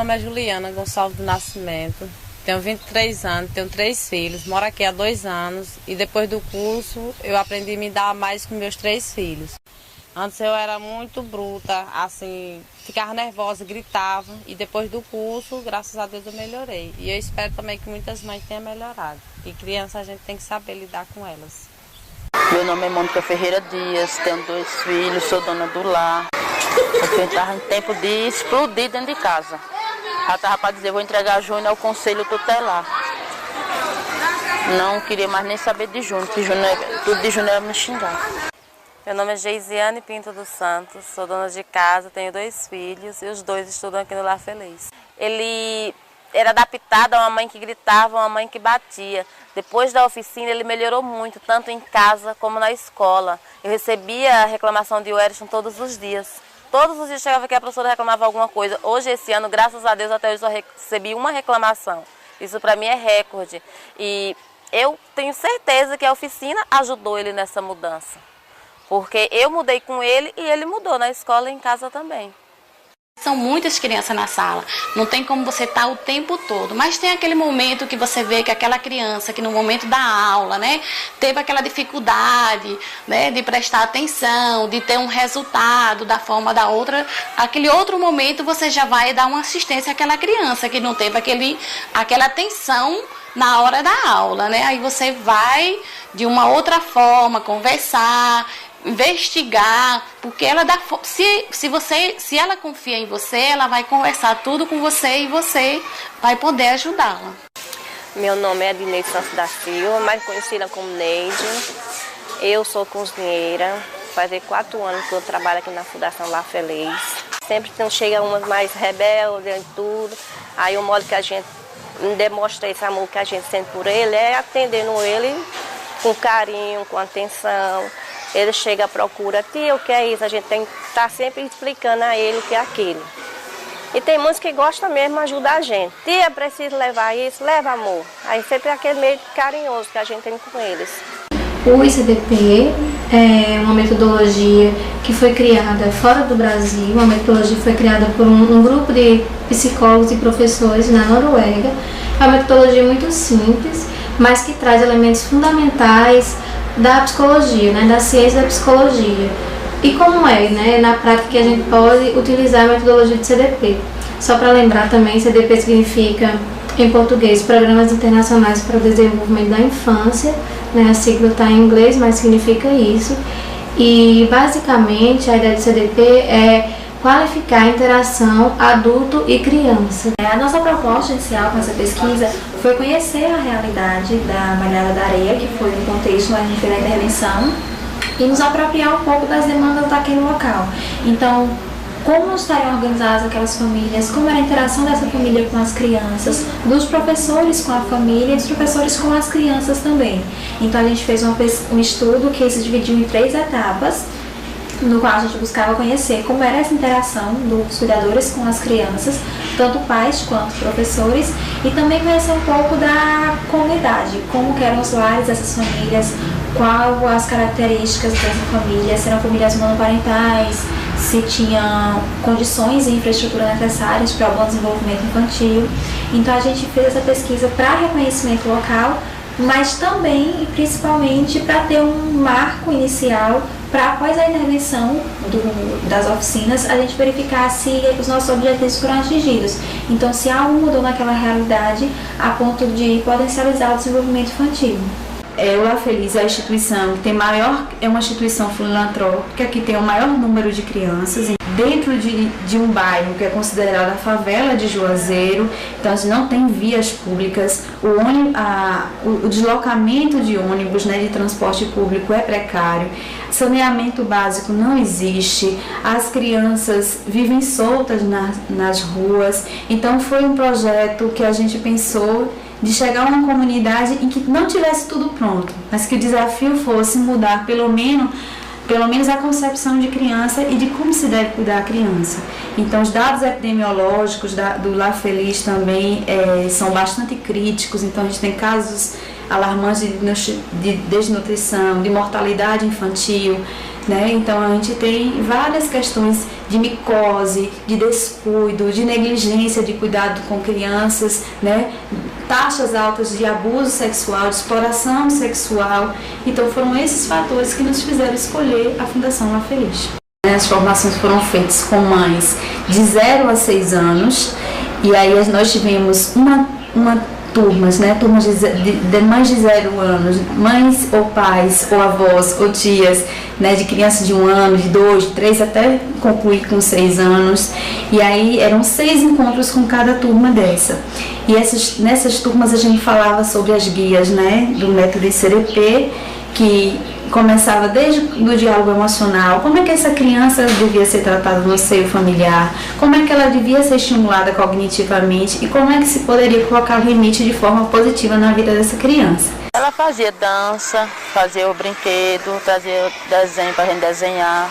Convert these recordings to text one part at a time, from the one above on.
nome é Juliana Gonçalves do Nascimento, tenho 23 anos, tenho 3 filhos, moro aqui há 2 anos e depois do curso eu aprendi a me dar mais com meus 3 filhos. Antes eu era muito bruta, assim, ficava nervosa, gritava e depois do curso, graças a Deus eu melhorei. E eu espero também que muitas mães tenham melhorado. E criança a gente tem que saber lidar com elas. Meu nome é Mônica Ferreira Dias, tenho 2 filhos, sou dona do lar. Eu estava em tempo de explodir dentro de casa. Já estava para dizer, vou entregar a Júnior ao conselho tutelar. Não queria mais nem saber de Júnior, que tudo de Júnior era me xingar. Meu nome é Geisiane Pinto dos Santos, sou dona de casa, tenho 2 filhos e os 2 estudam aqui no Lar Feliz. Ele era adaptado a uma mãe que gritava, a uma mãe que batia. Depois da oficina ele melhorou muito, tanto em casa como na escola. Eu recebia a reclamação de Wellington todos os dias. Todos os dias chegava aqui a professora reclamava alguma coisa. Hoje, esse ano, graças a Deus, até hoje só recebi uma reclamação. Isso para mim é recorde. E eu tenho certeza que a oficina ajudou ele nessa mudança. Porque eu mudei com ele e ele mudou na escola e em casa também. São muitas crianças na sala, não tem como você estar o tempo todo, mas tem aquele momento que você vê que aquela criança que no momento da aula, né, teve aquela dificuldade, né, de prestar atenção, de ter um resultado da forma da outra, aquele outro momento você já vai dar uma assistência àquela criança que não teve aquela atenção na hora da aula, né? Aí você vai de uma outra forma conversar, investigar, porque ela dá, se ela confia em você, ela vai conversar tudo com você e você vai poder ajudá-la. Meu nome é Adinei Santos da Silva, mais conhecida como Neide. Eu sou cozinheira, faz 4 anos que eu trabalho aqui na Fundação Lar Feliz. Sempre chega umas mais rebeldes e tudo, aí o modo que a gente demonstra esse amor que a gente sente por ele é atendendo ele com carinho, com atenção. Ele chega à procura, tia, o que é isso? A gente tem que estar sempre explicando a ele o que é aquilo. E tem muitos que gostam mesmo de ajudar a gente. Tia, preciso levar isso, leva amor. Aí sempre é aquele meio carinhoso que a gente tem com eles. O ICDP é uma metodologia que foi criada fora do Brasil, uma metodologia que foi criada por um grupo de psicólogos e professores na Noruega. É uma metodologia muito simples, mas que traz elementos fundamentais da psicologia, né, da ciência da psicologia. E como é, né, na prática que a gente pode utilizar a metodologia de CDP. Só para lembrar também, CDP significa, em português, Programas Internacionais para o Desenvolvimento da Infância, né, a sigla está em inglês, mas significa isso. E basicamente a ideia do CDP é qualificar a interação adulto e criança. A nossa proposta inicial com essa pesquisa foi conhecer a realidade da Malhada da Areia, que foi no contexto onde a gente fez a intervenção, e nos apropriar um pouco das demandas daquele local. Então, como estariam organizadas aquelas famílias, como era a interação dessa família com as crianças, dos professores com a família e dos professores com as crianças também. Então a gente fez um estudo que se dividiu em 3 etapas, no qual a gente buscava conhecer como era essa interação dos cuidadores com as crianças, tanto pais quanto professores, e também conhecer um pouco da comunidade, como que eram os lares dessas famílias, quais as características dessa família, se eram famílias monoparentais, se tinham condições e infraestrutura necessárias para o bom desenvolvimento infantil. Então a gente fez essa pesquisa para reconhecimento local, mas também e principalmente para ter um marco inicial para, após a intervenção das oficinas, a gente verificar se os nossos objetivos foram atingidos. Então, se algo mudou naquela realidade a ponto de potencializar o desenvolvimento infantil. O Lar Feliz é a instituição que tem é uma instituição filantrópica que tem o maior número de crianças dentro de um bairro que é considerado a favela de Juazeiro. Então a gente não tem vias públicas, o deslocamento de ônibus, né, de transporte público é precário, saneamento básico não existe, as crianças vivem soltas nas ruas. Então foi um projeto que a gente pensou de chegar a uma comunidade em que não tivesse tudo pronto, mas que o desafio fosse mudar pelo menos a concepção de criança e de como se deve cuidar a criança. Então os dados epidemiológicos do Lar Feliz também são bastante críticos. Então a gente tem casos alarmantes de desnutrição, de mortalidade infantil, né? Então a gente tem várias questões de micose, de descuido, de negligência de cuidado com crianças, né? Taxas altas de abuso sexual, de exploração sexual. Então foram esses fatores que nos fizeram escolher a Fundação La Feliz. As formações foram feitas com mães de 0 a 6 anos, e aí nós tivemos turmas, né? Turmas de mães de 0 anos, mães ou pais, ou avós, ou tias, né? De crianças de 1 ano, de 2, de 3, até concluir com 6 anos. E aí eram 6 encontros com cada turma dessa. E nessas turmas a gente falava sobre as guias, né? Do método ICDP, que começava desde o diálogo emocional, como é que essa criança devia ser tratada no seio familiar, como é que ela devia ser estimulada cognitivamente e como é que se poderia colocar o limite de forma positiva na vida dessa criança. Ela fazia dança, fazia o brinquedo, trazia desenho para a gente desenhar.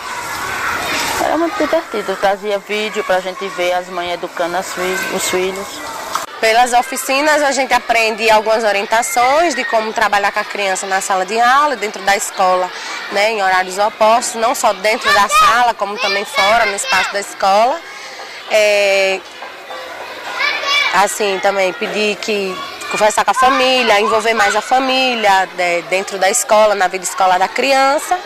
Era muito divertido, trazia vídeo para a gente ver as mães educando os filhos. Pelas oficinas a gente aprende algumas orientações de como trabalhar com a criança na sala de aula, dentro da escola, né, em horários opostos, não só dentro da sala, como também fora, no espaço da escola. Assim, também pedir que conversar com a família, envolver mais a família dentro da escola, na vida escolar da criança.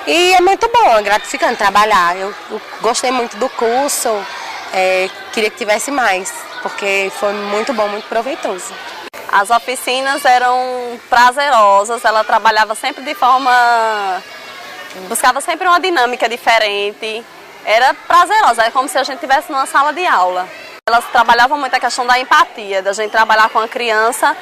E é muito bom, é gratificante trabalhar. Eu gostei muito do curso, queria que tivesse mais, porque foi muito bom, muito proveitoso. As oficinas eram prazerosas, ela trabalhava sempre de forma... buscava sempre uma dinâmica diferente, era prazerosa, é como se a gente estivesse numa sala de aula. Elas trabalhavam muito a questão da empatia, da gente trabalhar com a criança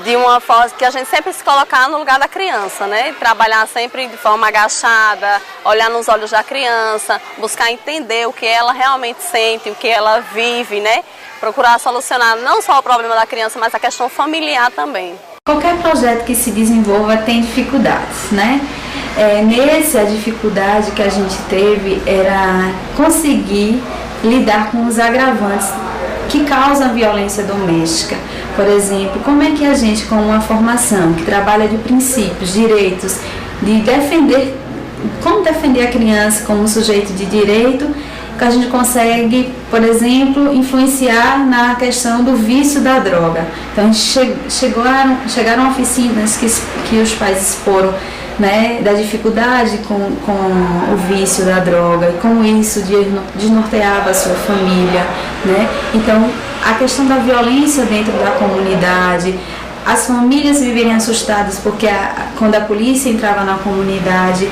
de uma forma que a gente sempre se colocar no lugar da criança, né? Trabalhar sempre de forma agachada, olhar nos olhos da criança, buscar entender o que ela realmente sente, o que ela vive, né? Procurar solucionar não só o problema da criança, mas a questão familiar também. Qualquer projeto que se desenvolva tem dificuldades, né? A dificuldade que a gente teve era conseguir lidar com os agravantes que causam violência doméstica. Por exemplo, como é que a gente, com uma formação que trabalha de princípios, direitos, de defender, como defender a criança como sujeito de direito, que a gente consegue, por exemplo, influenciar na questão do vício da droga. Então, chegaram oficinas que os pais exporam, né, da dificuldade com o vício da droga e como isso desnorteava a sua família, né? Então, a questão da violência dentro da comunidade, as famílias viverem assustadas porque quando a polícia entrava na comunidade,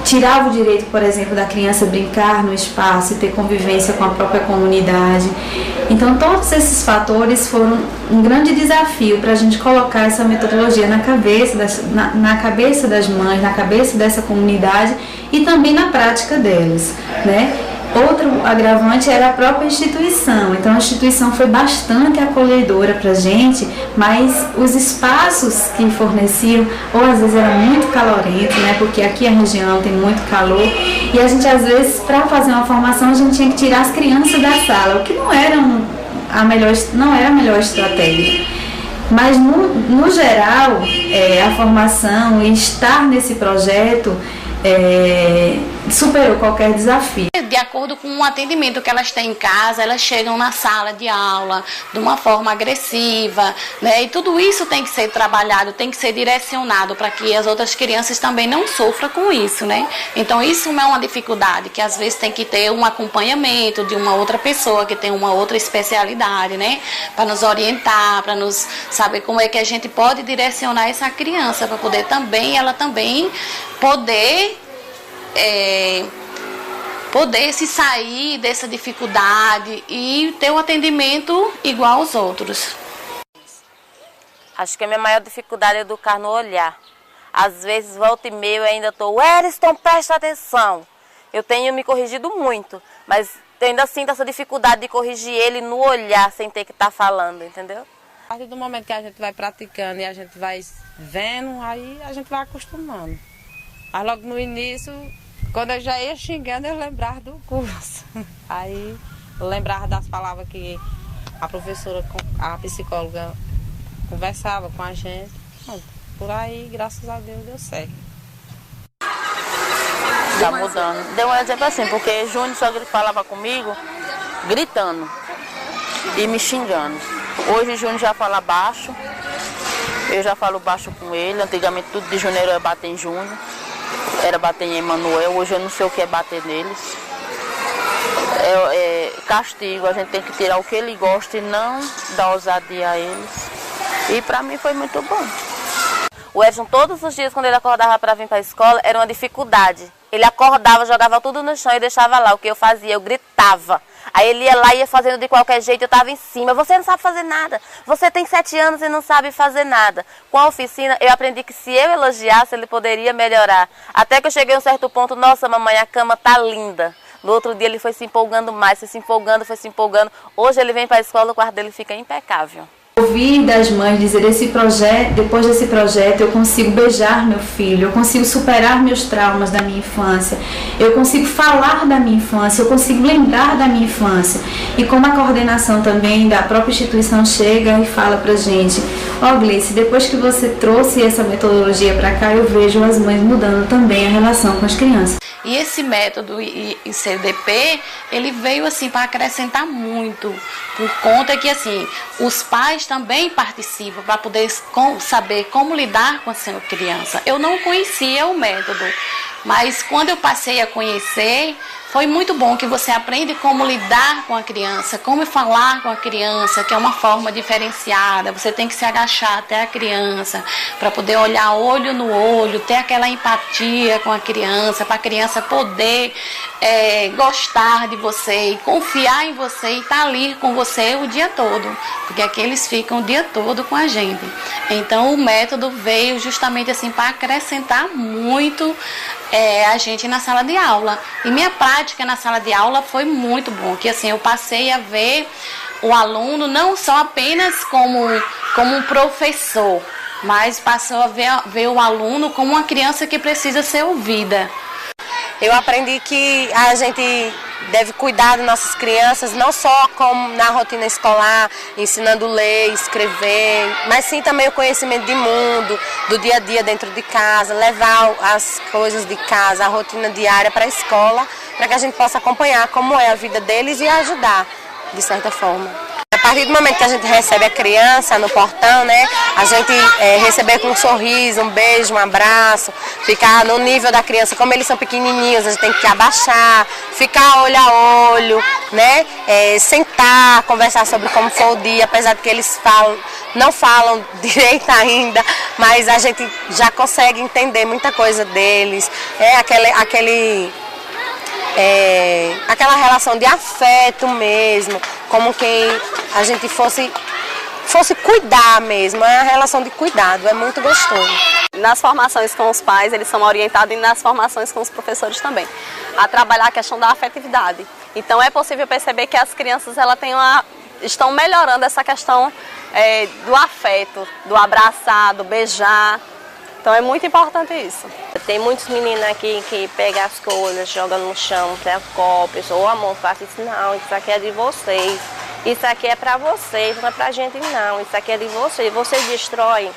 tirava o direito, por exemplo, da criança brincar no espaço e ter convivência com a própria comunidade. Então, todos esses fatores foram um grande desafio para a gente colocar essa metodologia na cabeça das mães, na cabeça dessa comunidade e também na prática delas, né? Outro agravante era a própria instituição. Então a instituição foi bastante acolhedora para a gente, mas os espaços que forneciam, ou às vezes era muito calorento, né? Porque aqui a região tem muito calor, e a gente às vezes, para fazer uma formação, a gente tinha que tirar as crianças da sala, o que não era a melhor estratégia. Mas no geral, a formação e estar nesse projeto superou qualquer desafio. De acordo com o atendimento que elas têm em casa, elas chegam na sala de aula de uma forma agressiva, né? E tudo isso tem que ser trabalhado, tem que ser direcionado para que as outras crianças também não sofram com isso, né? Então isso é uma dificuldade, que às vezes tem que ter um acompanhamento de uma outra pessoa que tem uma outra especialidade, né? Para nos orientar, para nos saber como é que a gente pode direcionar essa criança, para poder também, ela também poder se sair dessa dificuldade e ter um atendimento igual aos outros. Acho que a minha maior dificuldade é educar no olhar. Às vezes, volta e meia, eu ainda estou, Wellington, presta atenção. Eu tenho me corrigido muito, mas eu ainda sinto essa dificuldade de corrigir ele no olhar, sem ter que estar falando, entendeu? A partir do momento que a gente vai praticando e a gente vai vendo, aí a gente vai acostumando. Mas logo no início, quando eu já ia xingando, eu lembrava do curso. Aí eu lembrava das palavras que a professora, a psicóloga conversava com a gente. Por aí, graças a Deus, deu certo. Tá mudando. Deu um exemplo assim, porque Júnior só falava comigo gritando e me xingando. Hoje Júnior já fala baixo, eu já falo baixo com ele. Antigamente tudo de Júnior era bater em Júnior, era bater em Emanuel. Hoje eu não sei o que é bater neles. É castigo, a gente tem que tirar o que ele gosta e não dar ousadia a eles. E pra mim foi muito bom. O Edson, todos os dias, quando ele acordava para vir para a escola, era uma dificuldade. Ele acordava, jogava tudo no chão e deixava lá. O que eu fazia? Eu gritava. Aí ele ia lá e ia fazendo de qualquer jeito, eu estava em cima. Você não sabe fazer nada. Você tem 7 anos e não sabe fazer nada. Com a oficina, eu aprendi que se eu elogiasse, ele poderia melhorar. Até que eu cheguei a um certo ponto, nossa, mamãe, a cama tá linda. No outro dia ele foi se empolgando mais, foi se empolgando. Hoje ele vem para a escola, o quarto dele fica impecável. Ouvir das mães dizer, depois desse projeto eu consigo beijar meu filho, eu consigo superar meus traumas da minha infância, eu consigo falar da minha infância, eu consigo lembrar da minha infância. E como a coordenação também da própria instituição chega e fala pra gente, Gleice, depois que você trouxe essa metodologia para cá, eu vejo as mães mudando também a relação com as crianças. E esse método ICDP, ele veio assim para acrescentar muito, por conta que assim, os pais também participam para poder saber como lidar com a sua criança. Eu não conhecia o método, mas quando eu passei a conhecer, foi muito bom que você aprende como lidar com a criança, como falar com a criança, que é uma forma diferenciada. Você tem que se agachar até a criança para poder olhar olho no olho, ter aquela empatia com a criança, para a criança poder gostar de você e confiar em você e estar ali com você o dia todo, porque aqui eles ficam o dia todo com a gente. Então o método veio justamente assim para acrescentar muito a gente na sala de aula. E minha prática na sala de aula foi muito bom, que assim eu passei a ver o aluno não só apenas como um professor, mas passou a ver o aluno como uma criança que precisa ser ouvida. Eu aprendi que a gente deve cuidar das nossas crianças, não só como na rotina escolar, ensinando a ler, escrever, mas sim também o conhecimento de mundo, do dia a dia dentro de casa, levar as coisas de casa, a rotina diária para a escola, para que a gente possa acompanhar como é a vida deles e ajudar, de certa forma. A partir do momento que a gente recebe a criança no portão, né, a gente receber com um sorriso, um beijo, um abraço, ficar no nível da criança, como eles são pequenininhos, a gente tem que abaixar, ficar olho a olho, né, sentar, conversar sobre como foi o dia, apesar de que eles não falam direito ainda, mas a gente já consegue entender muita coisa deles, aquela relação de afeto mesmo, como quem a gente fosse cuidar mesmo, é a relação de cuidado, é muito gostoso. Nas formações com os pais, eles são orientados e nas formações com os professores também, a trabalhar a questão da afetividade. Então é possível perceber que as crianças estão melhorando essa questão do afeto, do abraçar, do beijar. Então é muito importante isso. Tem muitos meninos aqui que pegam as coisas, jogam no chão, tem cópias, ou amor, faça isso não, isso aqui é de vocês. Isso aqui é pra vocês, não é pra gente não, isso aqui é de vocês. Vocês destroem,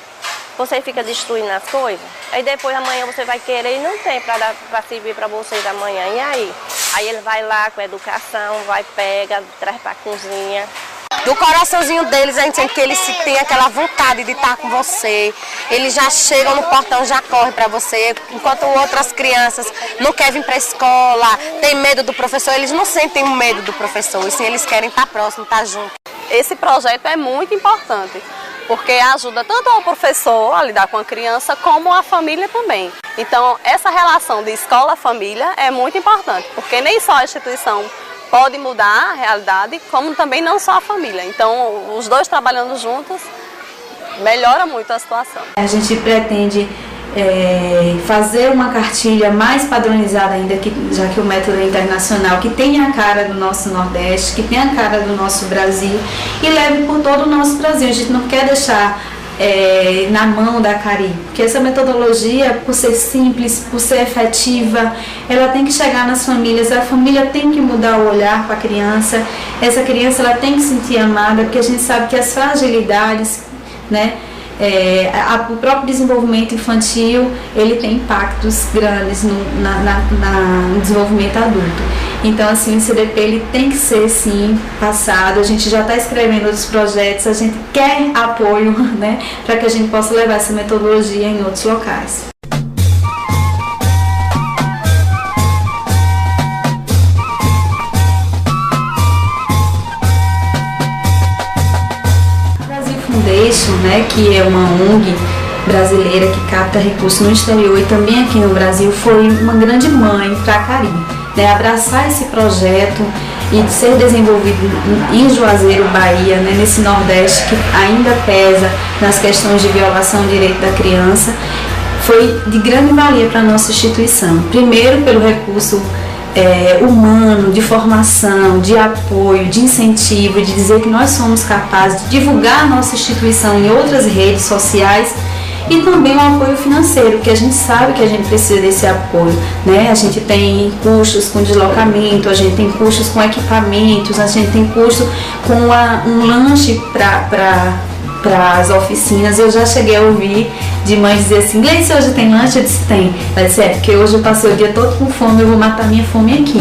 você fica destruindo as coisas. Aí depois amanhã você vai querer e não tem pra servir pra vocês amanhã. E aí? Aí ele vai lá com educação, pega, traz pra cozinha. Do coraçãozinho deles, a gente sente que eles têm aquela vontade de estar com você. Eles já chegam no portão, já correm para você. Enquanto outras crianças não querem vir para a escola, tem medo do professor, eles não sentem medo do professor, e sim eles querem estar próximo, estar junto. Esse projeto é muito importante, porque ajuda tanto ao professor a lidar com a criança, como a família também. Então, essa relação de escola-família é muito importante, porque nem só a instituição pode mudar a realidade, como também não só a família. Então, os dois trabalhando juntos, melhora muito a situação. A gente pretende fazer uma cartilha mais padronizada ainda, já que o método é internacional, que tenha a cara do nosso Nordeste, que tenha a cara do nosso Brasil e leve por todo o nosso Brasil. A gente não quer deixar na mão da Cari, porque essa metodologia, por ser simples, por ser efetiva, ela tem que chegar nas famílias, a família tem que mudar o olhar para a criança, essa criança ela tem que se sentir amada, porque a gente sabe que as fragilidades, né, o próprio desenvolvimento infantil, ele tem impactos grandes no desenvolvimento adulto. Então, assim, o CDP ele tem que ser, sim, passado. A gente já está escrevendo outros projetos, a gente quer apoio, né, para que a gente possa levar essa metodologia em outros locais. Foundation, né, que é uma ONG brasileira que capta recursos no exterior e também aqui no Brasil, foi uma grande mãe para a Cari, né, abraçar esse projeto e ser desenvolvido em Juazeiro, Bahia, né, nesse Nordeste que ainda pesa nas questões de violação do direito da criança, foi de grande valia para a nossa instituição. Primeiro pelo recurso humano, de formação, de apoio, de incentivo, de dizer que nós somos capazes de divulgar a nossa instituição em outras redes sociais, e também o apoio financeiro, que a gente sabe que a gente precisa desse apoio, né? A gente tem custos com deslocamento, a gente tem custos com equipamentos, a gente tem custo com um lanche para as oficinas. Eu já cheguei a ouvir de mães dizer assim: Gleice, hoje tem lanche? Eu disse: tem. Ela disse: porque hoje eu passei o dia todo com fome, eu vou matar minha fome aqui.